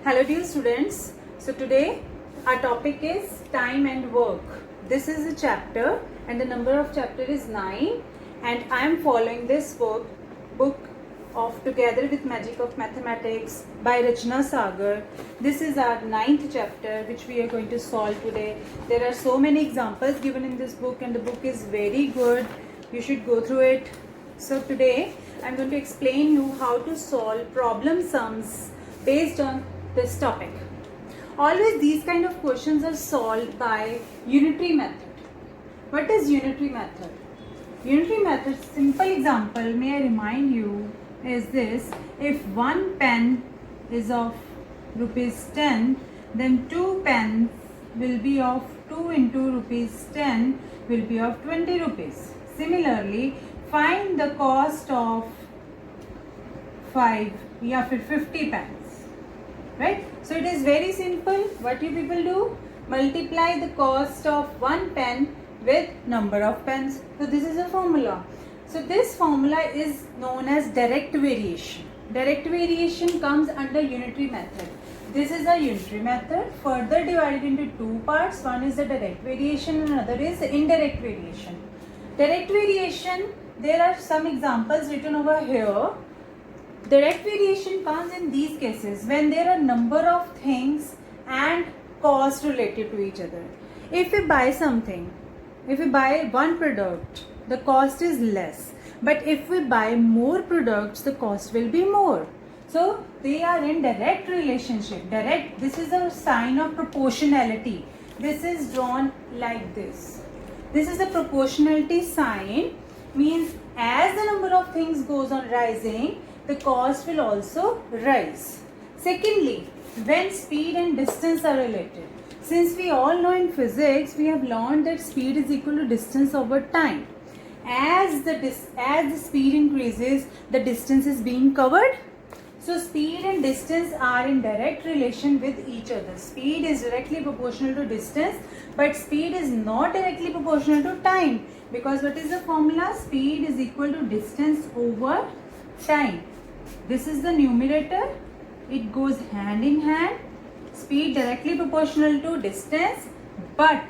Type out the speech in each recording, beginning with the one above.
Hello dear students. So today our topic is time and work. This is a chapter and the number of chapter is 9 and I am following this book of Together with Magic of Mathematics by Rachna Sagar. This is our 9th chapter which we are going to solve today. There are so many examples given in this book and the book is very good. You should go through it. So today I am going to explain you how to solve problem sums based on this topic. Always these kind of questions are solved by unitary method. What is unitary method? Unitary method, simple example, may I remind you, is this: if one pen is of rupees 10, then two pens will be of 2 into rupees 10 will be of 20 rupees. Similarly, find the cost of 5 या फिर 50 pens. Right? So it is very simple. What you people do? Multiply the cost of one pen with number of pens. So this is a formula. So this formula is known as direct variation. Direct variation comes under unitary method. This is a unitary method further divided into two parts. One is the direct variation and another is indirect variation. Direct variation, there are some examples written over here. Direct variation comes in these cases when there are number of things and cost related to each other. If we buy something, if we buy one product, the cost is less. But if we buy more products, the cost will be more. So they are in direct relationship. Direct, this is a sign of proportionality. This is drawn like this. This is a proportionality sign, means as the number of things goes on rising, the cost will also rise. Secondly, when speed and distance are related. Since we all know in physics, we have learned that speed is equal to distance over time. As the speed increases, the distance is being covered. So speed and distance are in direct relation with each other. Speed is directly proportional to distance, but speed is not directly proportional to time. Because what is the formula? Speed is equal to distance over time. This is the numerator. It goes hand in hand. Speed directly proportional to distance, but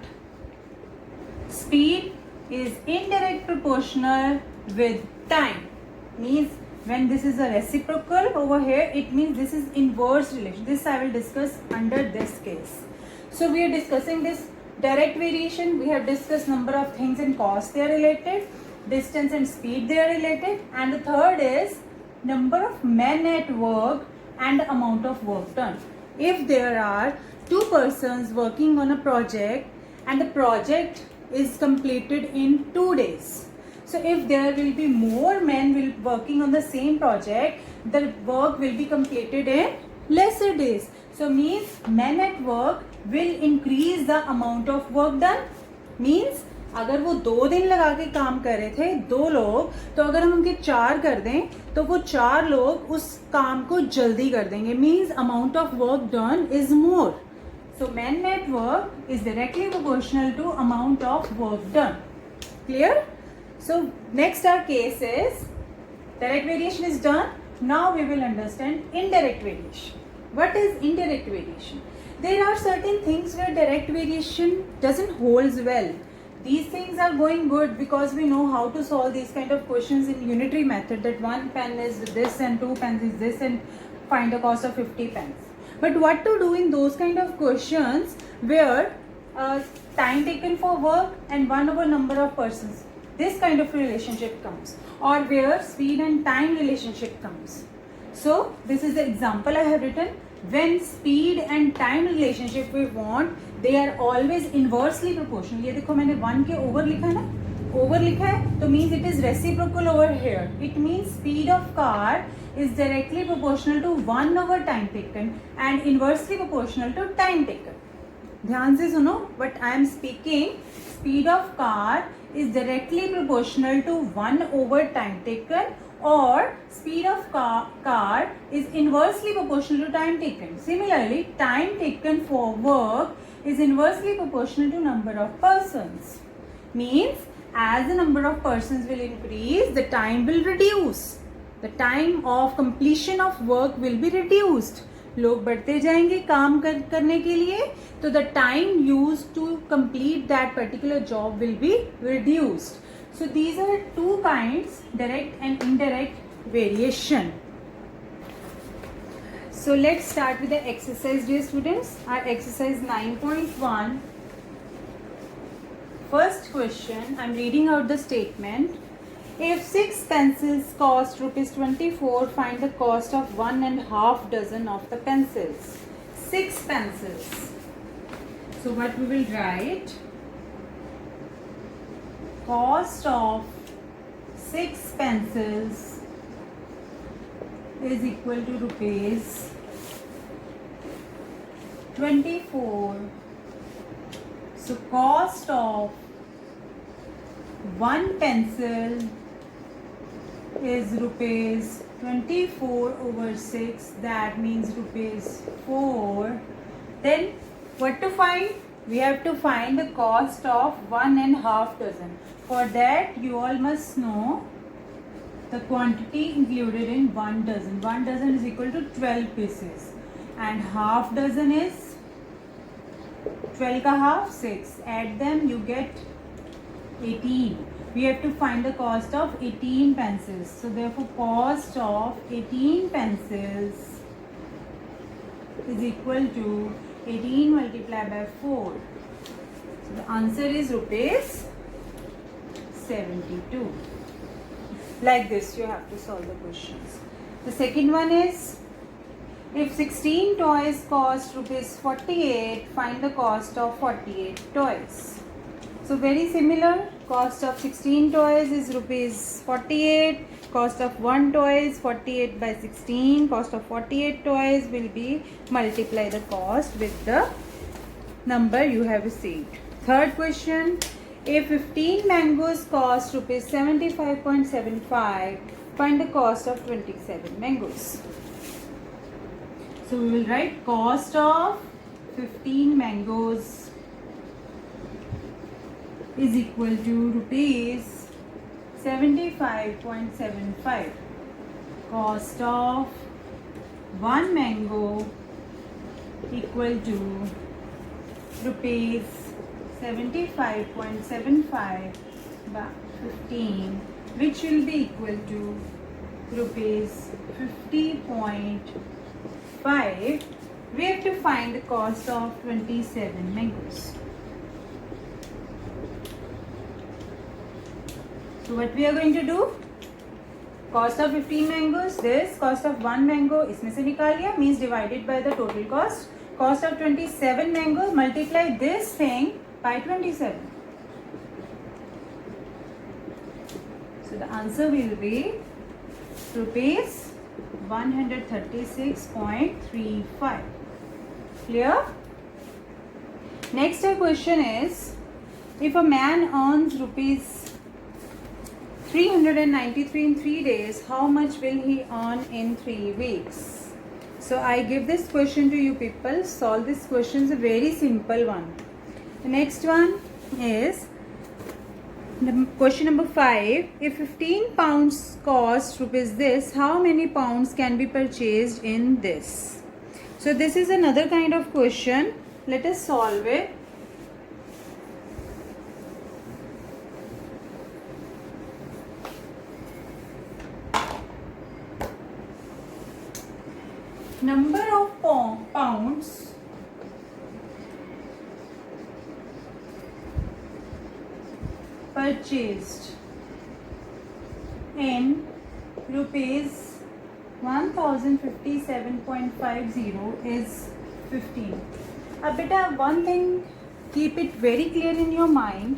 speed is indirect proportional with time. Means when this is a reciprocal over here, it means this is inverse relation. This I will discuss under this case. So we are discussing this direct variation. We have discussed number of things and cost, they are related. Distance and speed, they are related. And the third is number of men at work and amount of work done. If there are two persons working on a project and the project is completed in 2 days. So if there will be more men working on the same project, the work will be completed in lesser days. So means men at work will increase the amount of work done. Means अगर वो 2 दिन लगा के काम कर रहे थे 2 लोग, तो अगर हम उनके 4 कर दें तो वो 4 लोग उस काम को जल्दी कर देंगे. Means amount of work done is more. So men at work is directly proportional to amount of work done. Clear? So next our case is direct variation is done. Now we will understand indirect variation. What is indirect variation? There are certain things where direct variation doesn't hold well. These things are going good because we know how to solve these kind of questions in unitary method, that one pen is this and two pens is this and find the cost of 50 pens. But what to do in those kind of questions where time taken for work and 1 over number of persons, this kind of relationship comes, or where speed and time relationship comes. So this is the example I have written. When speed and time relationship we want, they are always inversely proportional. ये देखो मैंने 1 के over लिखा है ना, over लिखा है, तो means it is reciprocal over here. It means speed of car is directly proportional to 1 over time taken and inversely proportional to time taken. ध्यान से सुनो what I am speaking. Speed of car is directly proportional to 1 over time taken, or speed of car is inversely proportional to time taken. Similarly, time taken for work is inversely proportional to number of persons. Means as the number of persons will increase, the time will reduce. The time of completion of work will be reduced. लोग बढ़ते जाएंगे काम करने के लिए, तो the time use to complete that particular job will be reduced. So these are two kinds, direct and indirect variation. So let's start with the exercise, dear students. Our exercise 9.1. First question, I'm reading out the statement. If 6 pencils cost ₹24, find the cost of 1.5 dozen of the pencils. 6 pencils. So what we will write? Cost of 6 pencils is equal to ₹24. So cost of 1 pencil is ₹24/6. That means ₹4. Then what to find? We have to find the cost of 1.5 dozen. For that, you all must know the quantity included in 1 dozen. 1 dozen is equal to 12 pieces, and half dozen is 12 ka half 6. Add them, you get 18. We have to find the cost of 18 pencils. So therefore, cost of 18 pencils is equal to 18 multiplied by 4. So the answer is ₹72. Like this you have to solve the questions. The second one is, if 16 toys cost ₹48, find the cost of 48 toys. So very similar, cost of 16 toys is ₹48, cost of 1 toy is 48 by 16, cost of 48 toys will be multiply the cost with the number you have received. Third question, if 15 mangoes cost ₹75.75, find the cost of 27 mangoes. So we will write cost of 15 mangoes is equal to ₹75.75. Cost of 1 mango equal to ₹75.75 by 15, which will be equal to ₹50.5. We have to find the cost of 27 mangoes. So what we are going to do? Cost of 15 mangoes, this cost of 1 mango इसमें से निकाल लिया, means divided by the total cost. Cost of 27 mangoes, multiply this thing by 27. So the answer will be ₹136.35. Clear? Next question is, if a man earns ₹393 in 3 days, how much will he earn in 3 weeks? So I give this question to you people. Solve this question. It's a very simple one. The next one is question number 5. If 15 pounds cost this, how many pounds can be purchased in this? So this is another kind of question. Let us solve it. Number of pounds purchased in ₹1057.50 is 15. Beta, one thing, keep it very clear in your mind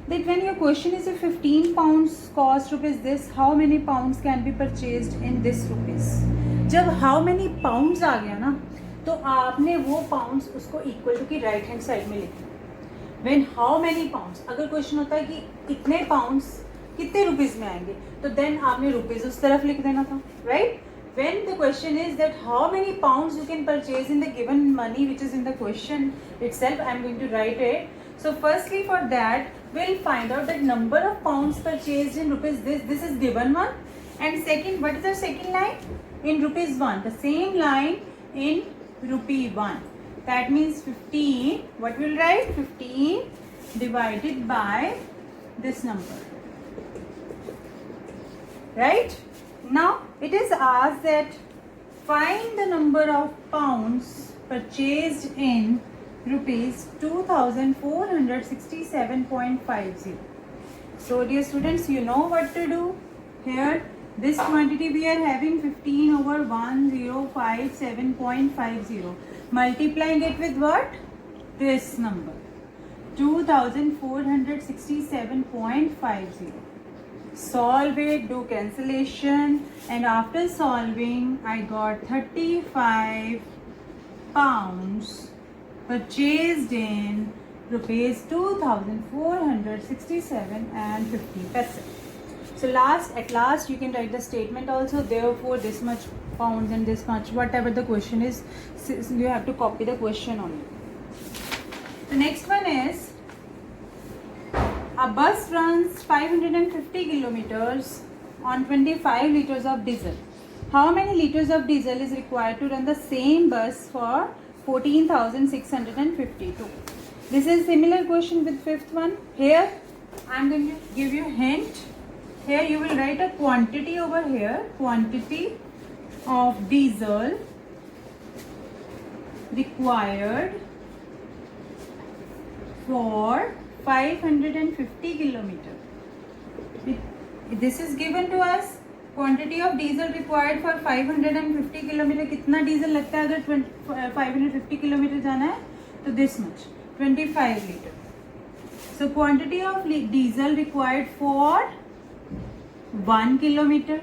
that when your question is if 15 pounds cost this, how many pounds can be purchased in this rupees? जब how many pounds आ गया ना, तो आपने वो pounds उसको equal to की right hand side में लिखना. When how many pounds, अगर क्वेश्चन होता है कि कितने pounds कितने रुपीस में आएंगे, तो then आपने रुपीस उस तरफ लिख देना था, right? When the question is that how many pounds you can purchase in the given money which is in the question itself, I am going to write it. So firstly for that, we'll find out that number of pounds purchased in rupees, this is given one. And second, what is the second line? In rupees 1. The same line in rupee 1. That means 15. What will write? 15 divided by this number. Right? Now it is asked that find the number of pounds purchased in rupees 2467.50. So dear students, you know what to do. Here this quantity we are having 15 over 1057.50. Multiplying it with what? This number 2467.50. Solve it, do cancellation, and after solving I got 35 pounds purchased in rupees 2467 and 50 paise. So at last you can write the statement also. Therefore this much pounds and this much, whatever the question is, you have to copy the question only. The next one is, a bus runs 550 kilometers on 25 liters of diesel. How many liters of diesel is required to run the same bus for 14,652? This is similar question with fifth one. Here I am going to give you hint. Here you will write a quantity over here. Quantity of diesel required for 550 kilometer. This is given to us. Quantity of diesel required for 550 kilometer. कितना diesel लगता है अगर 550 kilometre जाना है? तो this much, 25 liter. So quantity of diesel required for 1 kilometer,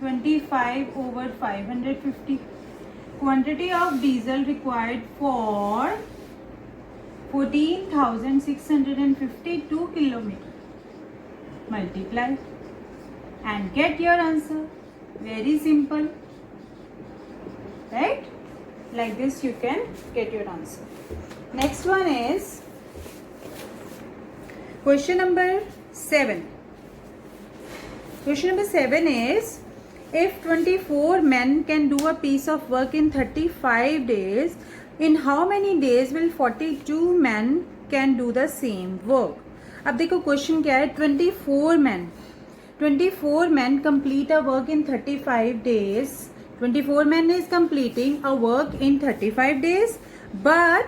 25 over 550. Quantity of diesel required for 14,652 kilometer. Multiply and get your answer. Very simple, right? Like this you can get your answer. Next one is question number 7. Question number 7 is, if 24 men can do a piece of work in 35 days, in how many days will 42 men can do the same work? अब देखो question क्या है, 24 men complete a work in 35 days. 24 men is completing a work in 35 days, but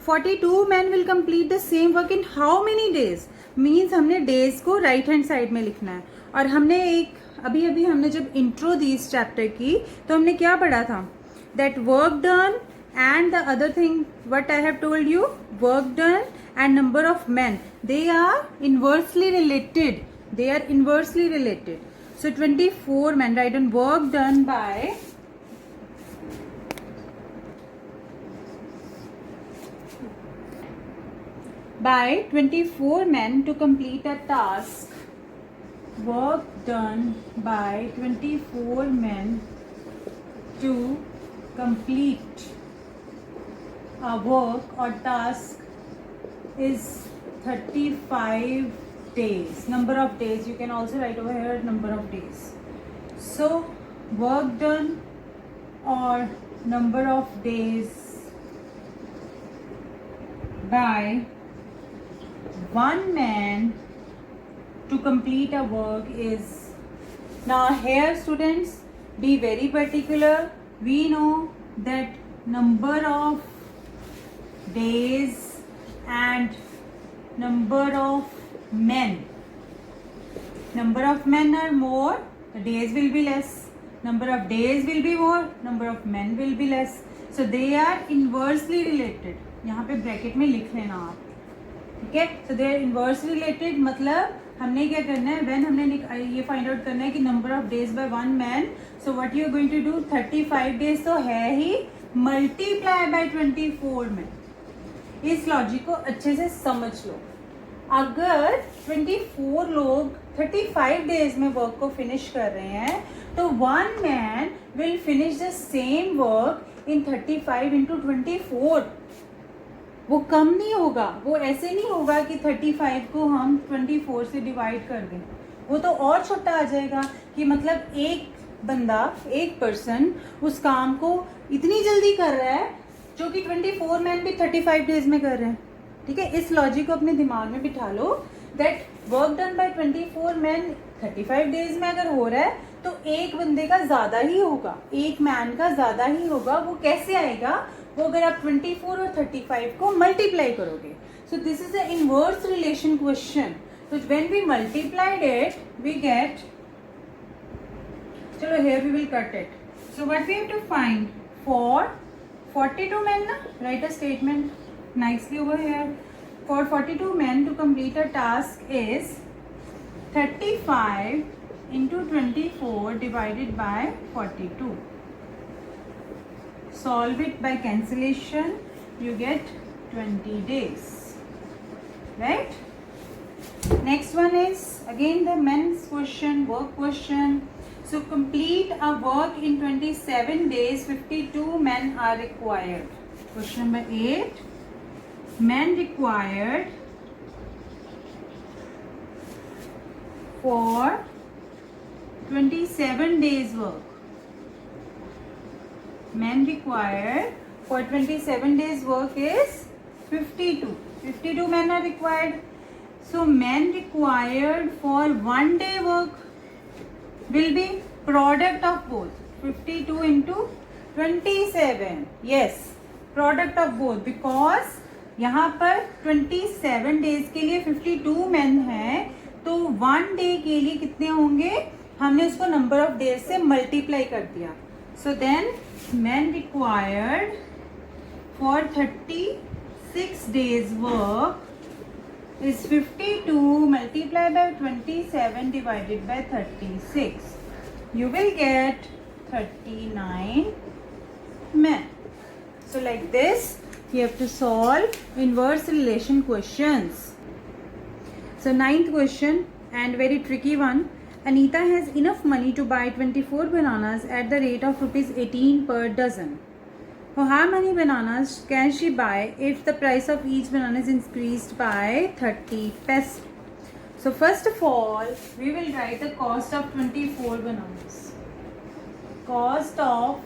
42 men will complete the same work in how many days? Means हमने days को right hand side में लिखना है. और हमने एक अभी हमने जब इंट्रो दी इस चैप्टर की तो हमने क्या पढ़ा था? That work done and the other thing what I have told you, work done and number of men, they are inversely related. They are inversely related. So 24 men, write down work done by 24 men to complete a task. Work done by 24 men to complete a work or task is 35 days. Number of days, you can also write over here number of days. So work done or number of days by one man to complete a work is, now here students be very particular. We know that number of days and number of men are more, the days will be less. Number of days will be more, number of men will be less. So they are inversely related. यहाँ पे bracket में लिख लेना आप, ठीक है? So they are inversely related. मतलब हमने क्या करना है, when हमने ये फाइंड आउट करना है कि number of days by one man, so what you are going to do, 35 days तो है ही, मल्टीप्लाई बाय 24 में. इस लॉजिक को अच्छे से समझ लो. अगर 24 लोग 35 डेज में वर्क को फिनिश कर रहे हैं तो one man will finish the same work in 35 into 24. वो कम नहीं होगा, वो ऐसे नहीं होगा कि 35 को हम 24 से डिवाइड कर दें, वो तो और छोटा आ जाएगा कि मतलब एक बंदा, एक पर्सन उस काम को इतनी जल्दी कर रहा है जो कि 24 मैन भी 35 डेज में कर रहे हैं. ठीक है, इस लॉजिक को अपने दिमाग में बिठा लो that work done by 24 man 35 days में अगर हो रहा है तो एक बंदे का ज्यादा ही होगा, एक मैन का ज्यादा ही होगा. वो कैसे आएगा? वो अगर आप 24 और 35 को मल्टीप्लाई करोगे. So this is a inverse relation question. So when we multiplied it, we get, चलो here we will cut it. So what we have to find for 42 men na, write a statement nicely over here. For 42 men to complete a task is 35 into 24 divided by 42. Solve it by cancellation. You get 20 days. Right? Next one is again the men's question, work question. So complete a work in 27 days, 52 men are required. Question number 8. Men required for 27 days work. Men required for 27 days work is 52. 52 men are required. So men required for 1 day work will be product of both 52 into 27. Yes, product of both because यहाँ पर 27 days के लिए 52 man है तो 1 day के लिए कितने होंगे? हमने उसको नंबर ऑफ डेज से मल्टीप्लाई कर दिया. So then man required for 36 days work is 52 multiplied by 27 divided by 36. You will get 39 men. So like this, you have to solve inverse relation questions. So 9th question and very tricky one. Anita has enough money to buy 24 bananas at the rate of rupees 18 per dozen. So how many bananas can she buy if the price of each banana is increased by 30 paise? So first of all, we will write the cost of 24 bananas. Cost of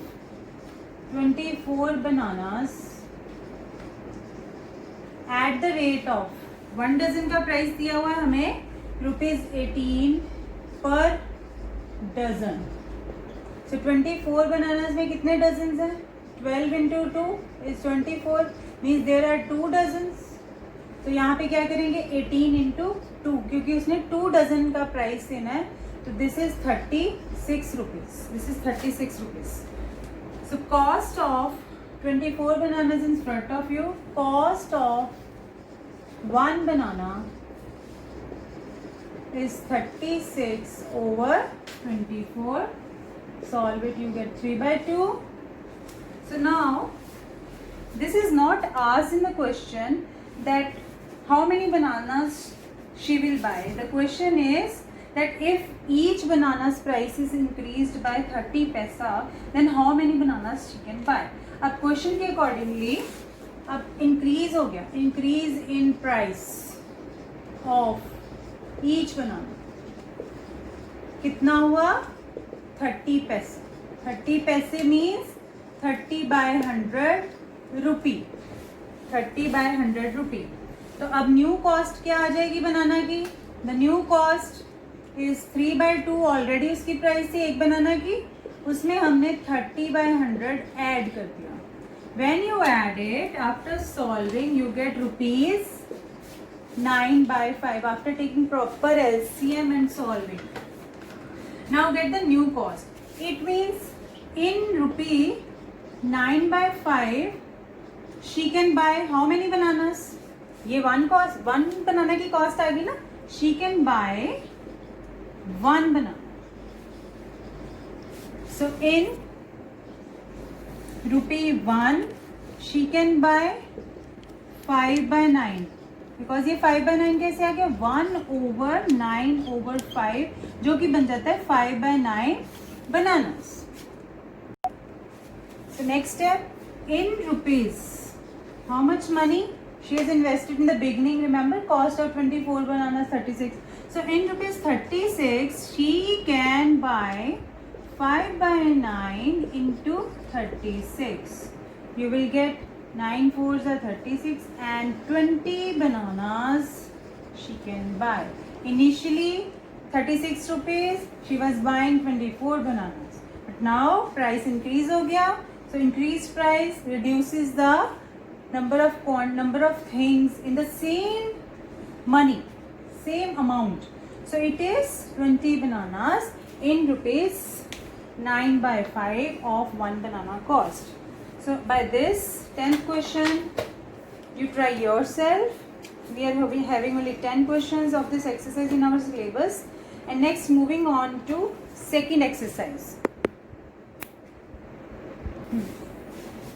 24 bananas at the rate of 1 dozen का price दिया हुआ है हमें ₹18 per dozen. So 24 bananas में कितने dozen हैं? 12 into 2 is 24 means there are 2 dozens. तो यहाँ पे क्या करेंगे 18 into 2 क्योंकि उसने 2 डजन का प्राइस देना है तो this is 36 rupees. This is 36 rupees. So cost of 24 bananas in front of you. Cost of 1 banana is 36 over 24. Solve it, you get 3 by 2. So now, this is not asked in the question that how many bananas she will buy. The question is that if each banana's price is increased by 30 paisa, then how many bananas she can buy. अब question के accordingly, अब increase हो गया, increase in price of each banana. कितना हुआ? 30 पैसे. 30 पैसे means 30 by 100 rupee. 30 by 100 रुपी. तो अब न्यू कॉस्ट क्या आ जाएगी बनाना की? The new cost is 3 by 2. Already उसकी प्राइस थी एक बनाना की, उसमें हमने 30 by 100 ऐड कर दिया. When you add it after solving you get ₹9 by 5 after taking proper LCM and solving. Now get the new cost. It means in ₹9 by 5 she can buy how many bananas? ये one बनाना की cost आ गई ना. she can buy 1 banana. So in ₹1 she can buy 5 by 9 because ये 5 by 9 कैसे आ गया? 1/9/5 जो कि बन जाता है 5 by 9 bananas. So next step, in rupees, how much money she has invested in the beginning? Remember, cost of 24 bananas 36. So in rupees 36, she can buy 5 by 9 into 36. You will get 9 fours are 36 and 20 bananas she can buy. Initially 36 rupees, she was buying 24 bananas. But now price increase हो गया. So increased price reduces the number of things in the same money, same amount. So it is 20 bananas in rupees 9 by 5 of 1 banana cost. So by this 10th question, you try yourself. We are having only 10 questions of this exercise in our syllabus. And next, moving on to second exercise.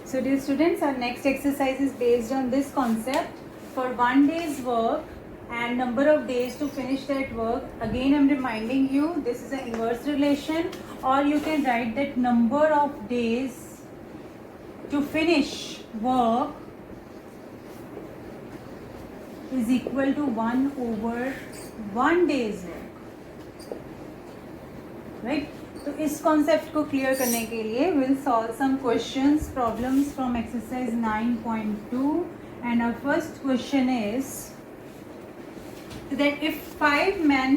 So dear students, our next exercise is based on this concept. For 1 day's work and number of days to finish that work, again I am reminding you, this is an inverse relation, or you can write that number of days to finish work is equal to 1 over 1 day's work, right? तो इस concept को clear करने के लिए will solve some questions problems from exercise 9.2 and our first question is that if 5 men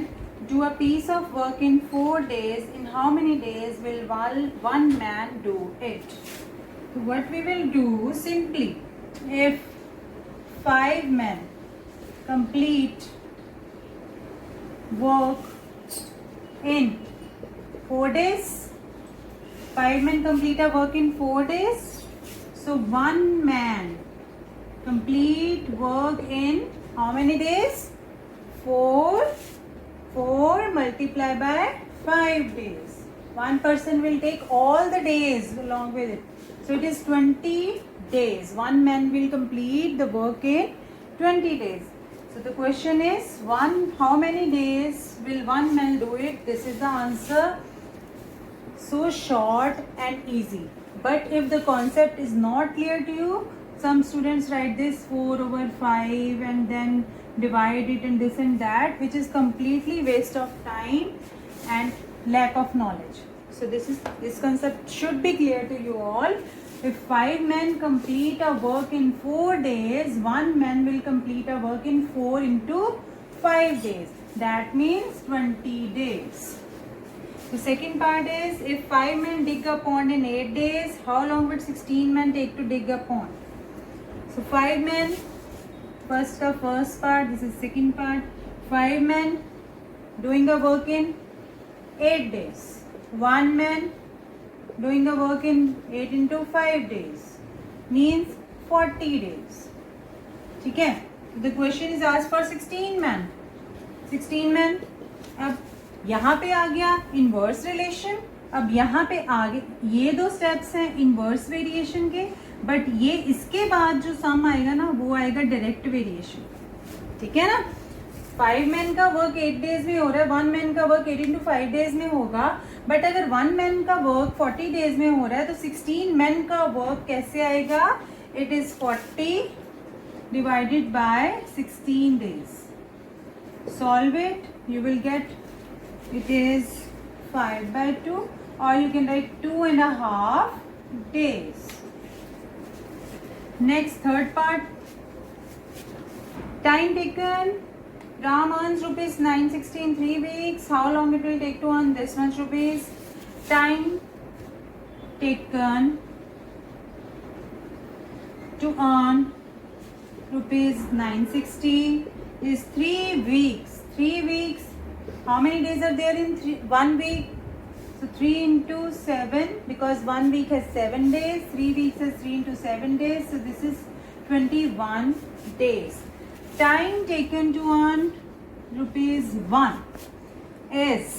do a piece of work in 4 days, in how many days will one man do it? So what we will do simply, if 5 men complete work in 4 days, 5 men complete a work in 4 days, so 1 man complete work in how many days? 4 multiplied by 5 days. One person will take all the days along with it. So it is 20 days. One man will complete the work in 20 days. So the question is, how many days will one man do it? This is the answer. So short and easy. But if the concept is not clear to you, some students write this 4 over 5 and then divide it and this and that, which is completely waste of time and lack of knowledge. So this concept should be clear to you all. If 5 men complete a work in 4 days, 1 man will complete a work in 4 into 5 days. That means 20 days. The second part is, if 5 men dig a pond in 8 days, how long would 16 men take to dig a pond? So 5 men, first part, this is second part. 5 men doing a work in 8 days. 1 man doing a work in 8 into 5 days means 40 days. ठीक है? The question is asked for 16 men. 16 men. अब यहाँ पे आ गया inverse relation. अब यहाँ पे आगे ये 2 स्टेप्स हैं इनवर्स वेरिएशन के, बट ये इसके बाद जो सम आएगा ना, वो आएगा डायरेक्ट वेरिएशन. ठीक है ना? 5 मैन का वर्क 8 डेज में हो रहा है, 1 मैन का वर्क 8 into 5 डेज में होगा. बट अगर 1 मैन का वर्क 40 डेज में हो रहा है, तो 16 मैन का वर्क कैसे आएगा? It is 40 divided by 16 days. Solve it, you will get it is 5 by 2, or you can write 2.5 days. Next, third part, time taken. Ram earns rupees 960 in 3 weeks. How long it will take to earn this much rupees? Time taken to earn rupees 960 is 3 weeks. 3 weeks. How many days are there in 1 week? So 3 into 7, because 1 week has 7 days. 3 weeks has 3 into 7 days. So this is 21 days. Time taken to earn rupees 1 is,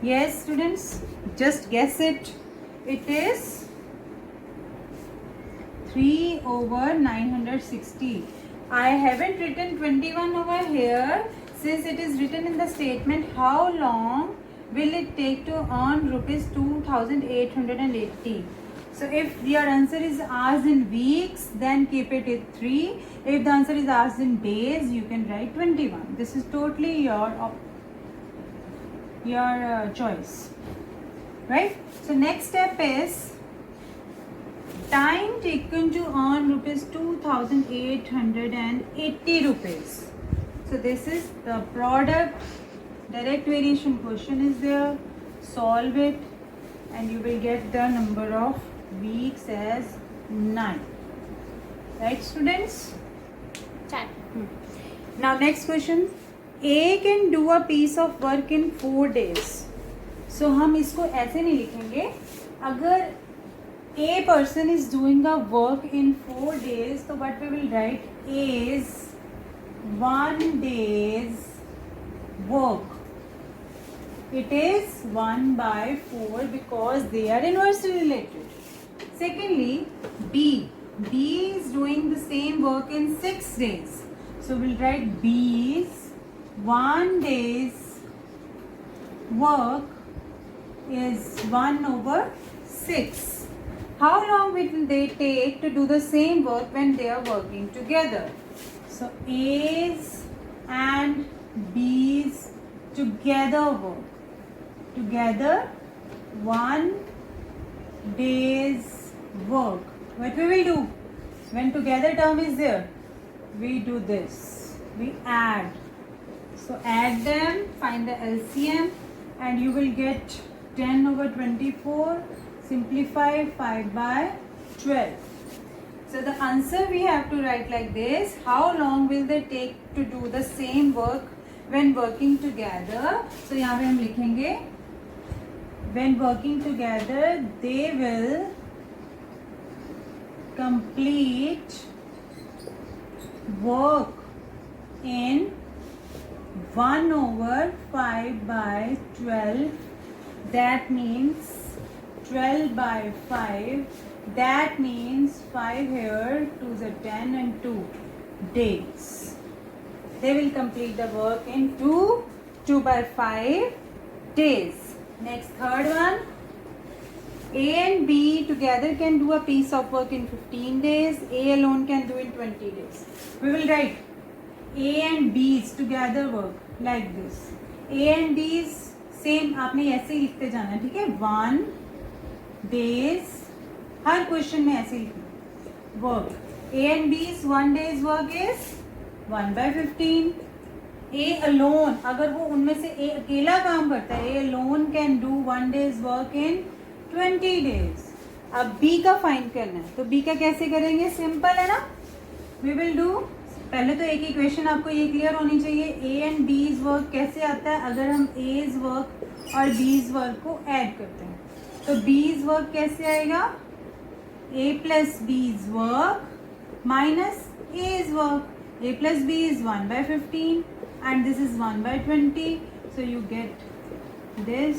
yes students, just guess it. It is 3 over 960. I haven't written 21 over here. Since it is written in the statement, how long will it take to earn rupees 2,880? So if your answer is asked in weeks, then keep it at 3. If the answer is asked in days, you can write 21. This is totally your choice. right? So next step is time taken to earn rupees 2,880 rupees. So this is the product. Direct variation question is there. Solve it and you will get the number of weeks as 9. Right, students? Now next question. A can do a piece of work in 4 days. So हम इसको ऐसे नहीं लिखेंगे. अगर a person is doing a work in 4 days, so what we will write is 1 day's work. It is 1/4 because they are inversely related. Secondly, B is doing the same work in 6 days. So we'll write B's 1 day's work is 1/6. How long will they take to do the same work when they are working together? So A's and B's together work. Together 1 day's work. What we will do? When together term is there, we do this. We add. So add them, find the LCM and you will get 10/24. Simplify 5/12. So the answer we have to write like this. How long will they take to do the same work when working together? So यहाँ पे हम लिखेंगे when working together they will complete work in 1/5/12. That means 12/5. That means 5 here, 2 is 10 and 2 days. They will complete the work in 2/5 days. Next, third one. A and B together can do a piece of work in 15 days. A alone can do in 20 days. We will write A and B's together work like this. A and B's same आपने ऐसे ही लिखते जाना, ठीक है? 1 days, हर question में ऐसे लिखना. Work. A and B's 1 day's work is 1/15. A alone, अगर वो उनमें से A अकेला काम करता है, A alone can do 1 day's work in 20 days. अब B का फाइंड करना है, तो B का कैसे करेंगे? सिंपल है ना. We will do, पहले तो एक इक्वेशन आपको ये क्लियर होनी चाहिए. A and B's वर्क कैसे आता है? अगर हम A's वर्क और B's वर्क को ऐड करते हैं तो B's वर्क कैसे आएगा? A plus B's work minus A's work. A plus B is 1/15 and this is 1/20. So you get this.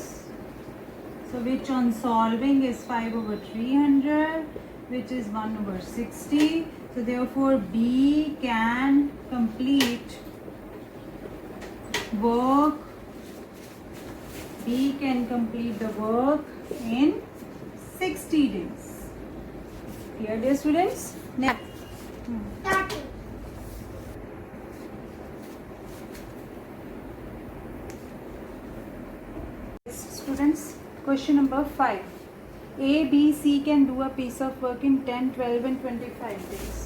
So which on solving is 5/300, which is 1/60. So therefore B can complete work. B can complete the work in 60 days. Clear, dear students? Next. Students, question number 5. A, B, C can do a piece of work in 10, 12 and 25 days.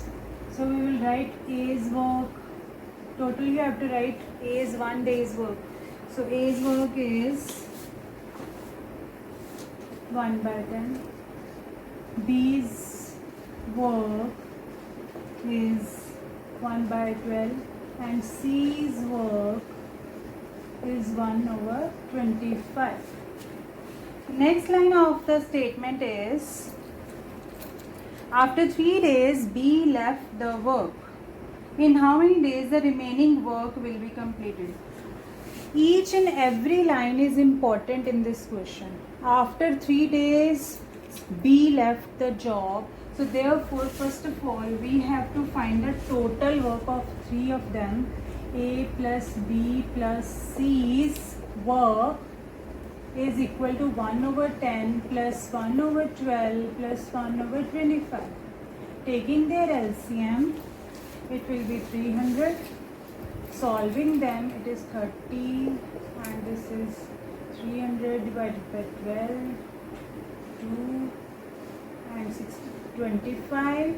So we will write A's work. Total you have to write A's 1 day's work. So A's work is 1/10. B's work is 1/12 and C's work is 1/25. Next line of the statement is, after 3 days B left the work. In how many days the remaining work will be completed? Each and every line is important in this question. After 3 days B left the job. So therefore first of all we have to find the total work of 3 of them. A plus B plus C's work is equal to 1/10 plus 1/12 plus 1/25. Taking their LCM, it will be 300. Solving them, it is 30 and this is 300 divided by 12 2 and 25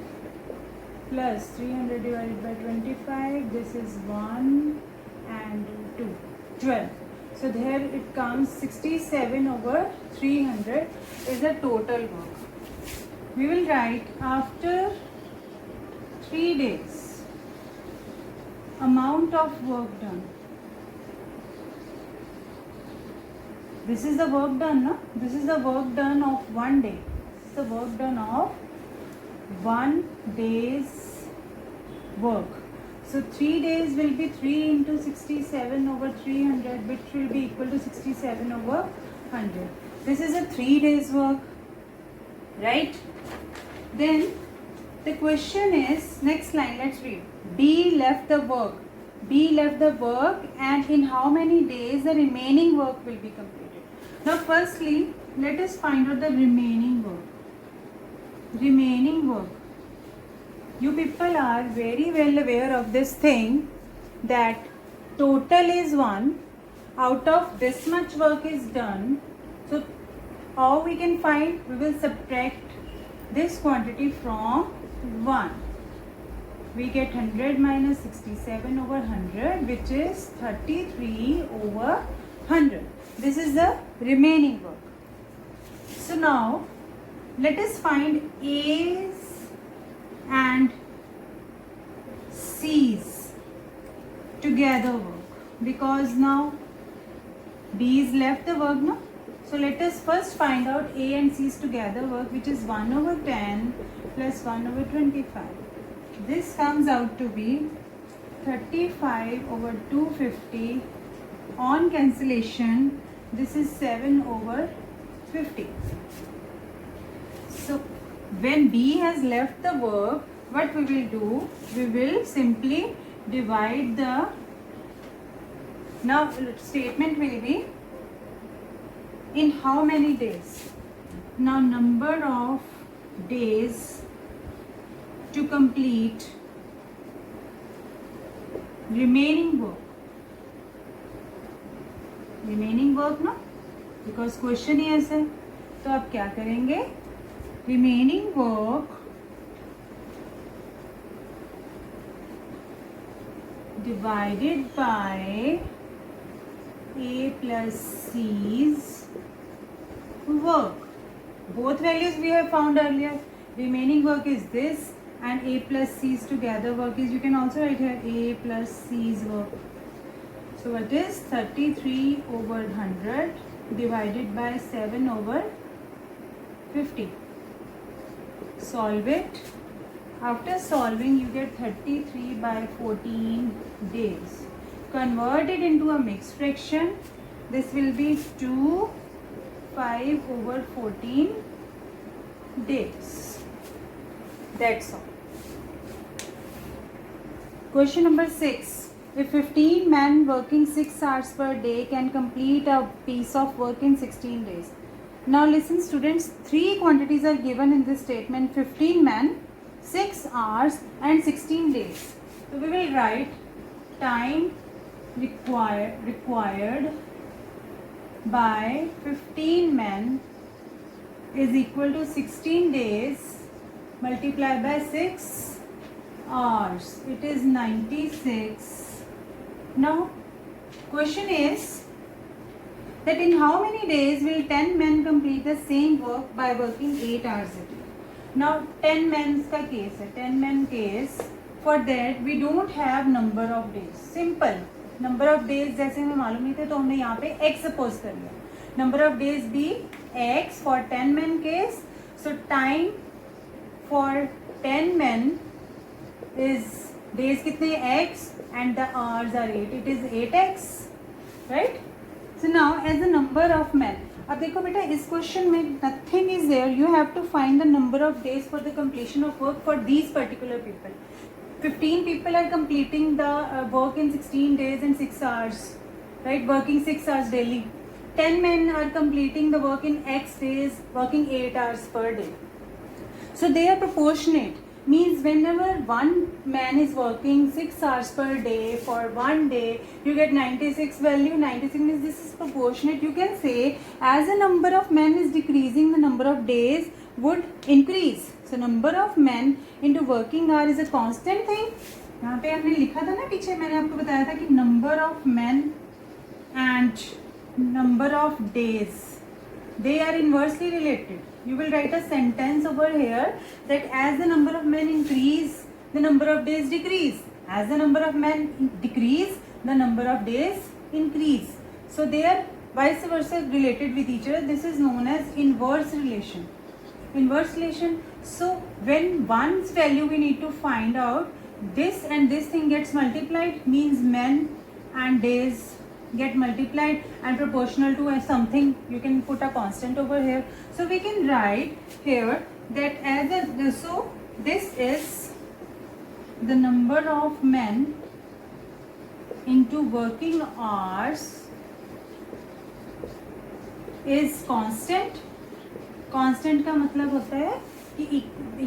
plus 300 divided by 25, this is 1 and 2, 12. So there it comes 67 over 300 is the total work. We will write after 3 days amount of work done. This is the work done, no? This is the work done of 1 day. This is the work done of 1 day's work. So 3 days will be 3 into 67 over 300, which will be equal to 67 over 100. This is a 3 days work, right? Then the question is, next line, let's read. B left the work. B left the work, and in how many days the remaining work will be completed? Now firstly, let us find out the remaining work. Remaining work. You people are very well aware of this thing that total is 1, out of this much work is done. So how we can find? We will subtract this quantity from 1. We get 100 minus 67 over 100, which is 33 over 100. This is the remaining work. So now let us find A's and C's together work, because now B's left the work now. So let us first find out A and C's together work, which is 1 over 10 plus 1 over 25. This comes out to be 35 over 250. On cancellation, this is 7 over 50. So when B has left the work, what we will do? We will simply divide the, now statement will be in how many days? Now number of days to complete remaining work. Remaining work ना, because question ही ऐसा है. तो आप क्या करेंगे? Remaining work divided by A plus C's work. Both values we have found earlier. Remaining work is this, and A plus C's together work is, you can also write here A plus C's work. So what is 33 over 100 divided by 7 over 50. Solve it. After solving, you get 33 by 14 days. Convert it into a mixed fraction. This will be 2, 5 over 14 days. That's all. Question number 6. If 15 men working 6 hours per day can complete a piece of work in 16 days. Now listen students, 3 quantities are given in this statement: 15 men, 6 hours and 16 days. So we will write time required by 15 men is equal to 16 days multiplied by 6 hours. It is 96. Now question is that in how many days will 10 men complete the same work by working 8 hours a day? Now 10 men's का case है, 10 men case. For that we don't have number of days. Simple. Number of days जैसे हमें मालूम नहीं थे तो हमने यहाँ पे x suppose कर लिया. Number of days be x for 10 men case. So time for 10 men is days कितने x and the hours are 8. It is 8x, right? So now as the number of men. अब देखो बेटा इस question में nothing is there. You have to find the number of days for the completion of work for these particular people. 15 people are completing the work in 16 days and 6 hours, right? Working 6 hours daily. 10 men are completing the work in X days, working 8 hours per day. So they are proportionate. means whenever one man is working 6 hours per day for one day, you get 96 value. 96 means this is proportionate. You can say as the number of men is decreasing, the number of days would increase. So number of men into working hour is a constant thing. यहाँ पे हमने लिखा था ना पीछे, मैंने आपको बताया था कि number of men and number of days, they are inversely related. You will write a sentence over here that as the number of men increase, the number of days decrease. As the number of men decrease, the number of days increase. So they are vice versa related with each other. This is known as inverse relation. Inverse relation. So when one's value we need to find out, this and this thing gets multiplied, means men and days get multiplied and proportional to something. You can put a constant over here. So we can write here that as a, so this is the number of men into working hours is constant. Constant का मतलब होता है कि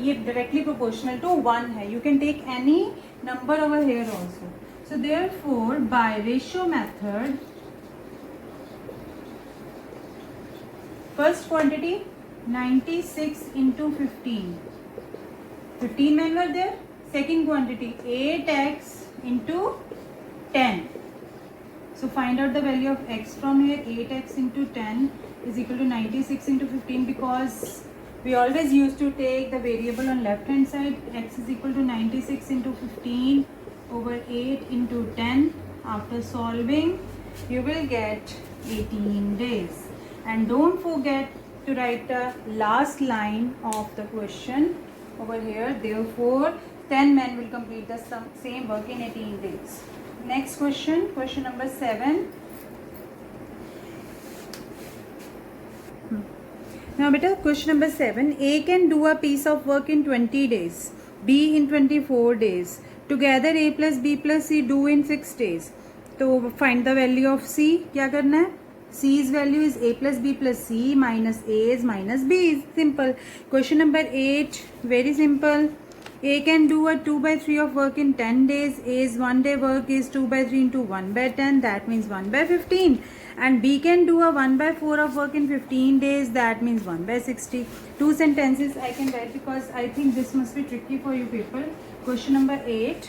ये directly proportional to 1 है. You can take any number over here also. So therefore by ratio method, first quantity 96 into 15. 15 men were there. Second quantity 8x into 10. So find out the value of x from here. 8x into 10 is equal to 96 into 15, because we always used to take the variable on left hand side. X is equal to 96 into 15 over 8 into 10. After solving, you will get 18 days. And don't forget to write the last line of the question over here. Therefore, 10 men will complete the same work in 18 days. Next question, question number 7. Now beta, question number 7. A can do a piece of work in 20 days, B in 24 days. Together A plus B plus C do in 6 days. तो find the value of C. क्या करना है? C's value is A plus B plus C minus A is minus B. Is simple. Question number 8. Very simple. A can do a 2/3 of work in 10 days. A's 1 day work is 2/3 into 1/10. That means 1/15. And B can do a 1/4 of work in 15 days. That means 1/60. Two sentences I can write because I think this must be tricky for you people. Question number 8.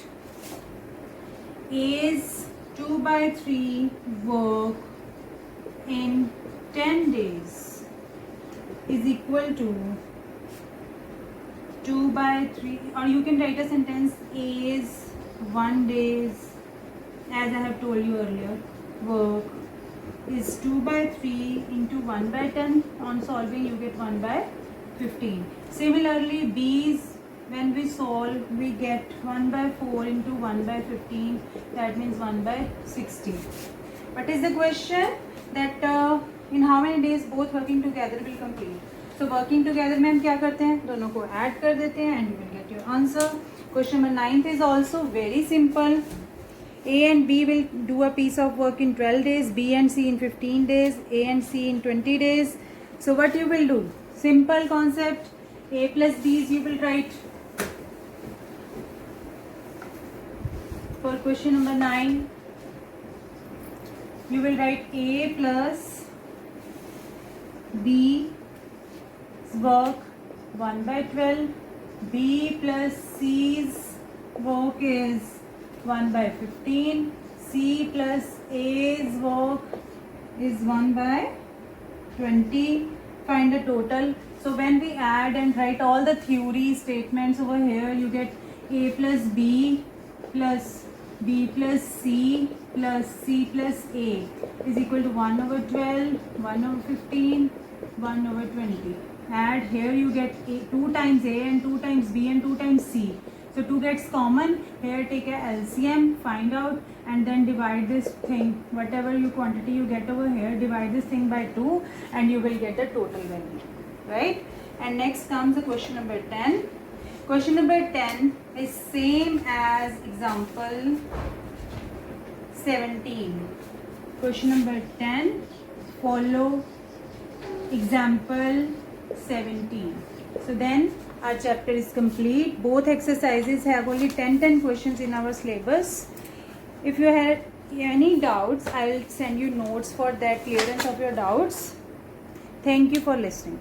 A's 2/3 work in 10 days is equal to 2/3, or you can write a sentence A's 1 day's, as I have told you earlier, work is 2/3 into 1/10. On solving you get 1/15. Similarly B's, when we solve we get 1/4 into 1/15. That means 1/60. What is the question? That in how many days both working together will complete. So working together में हम क्या करते हैं, दोनों को add कर देते हैं and you will get your answer. Question number 9 is also very simple. A and B will do a piece of work in 12 days, B and C in 15 days, A and C in 20 days. So what you will do? Simple concept. A plus B's you will write. For question number 9, you will write A plus B's work 1/12. B plus C's work is 1/15. C plus A's work is 1/20. Find the total. So when we add and write all the theory statements over here, you get A plus B plus B plus C plus C plus A is equal to 1/12, 1/15, 1/20. Add here, you get 2 times A and 2 times B and 2 times C. So 2 gets common. Here take a LCM, find out, and then divide this thing, whatever you quantity you get over here, divide this thing by 2 and you will get the total value, right? And next comes the question number 10. Question number 10 is same as example 17. Question number 10, follow example 17. So then our chapter is complete. Both exercises have only 10 questions in our syllabus. If you have any doubts, I'll send you notes for that clearance of your doubts. Thank you for listening.